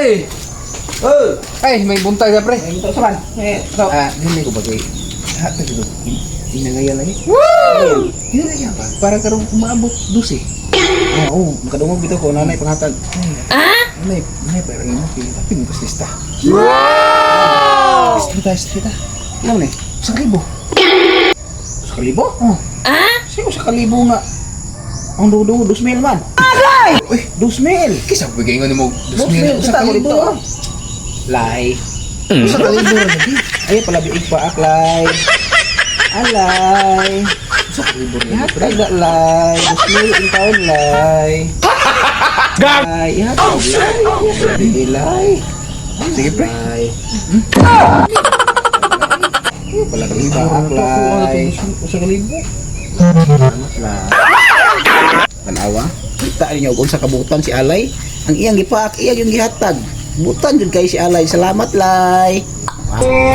pre. Oh, ay may buntay na pre. Ito sa man. Ito. Hindi ko bagay. Hatag ito. Inangaya lagi. Woo! Inangaya pa. Para karong umabot 12. Oo, makadungog bitaw ko nanay panghatag. Nanay pero imo tapi mo lista. Wow! Lista. Ano ni? 1,000. 1,000? Oh. Sino 1,000 nga? Ang dudu 2,000 man. Agay! Uy, 2,000. Kisa bigay nga nimo 2,000 Sa ko dito. Lay. 1,000 lagi. Ay pala biig pa aklay. Alay. 1,000 lagi. Kada lay. 2,000 ang taon lay. Lay. Ihatag lay. Lay. Sige pre. Lay. Pala biig pa aklay. 1,000. Salamat lang. Tanawa. Kita niyo kung sa kabutan si Alay. Ang iyang gipaak, iya yung gihatag. Butan jud kay si Alay. Salamat lay. Wow.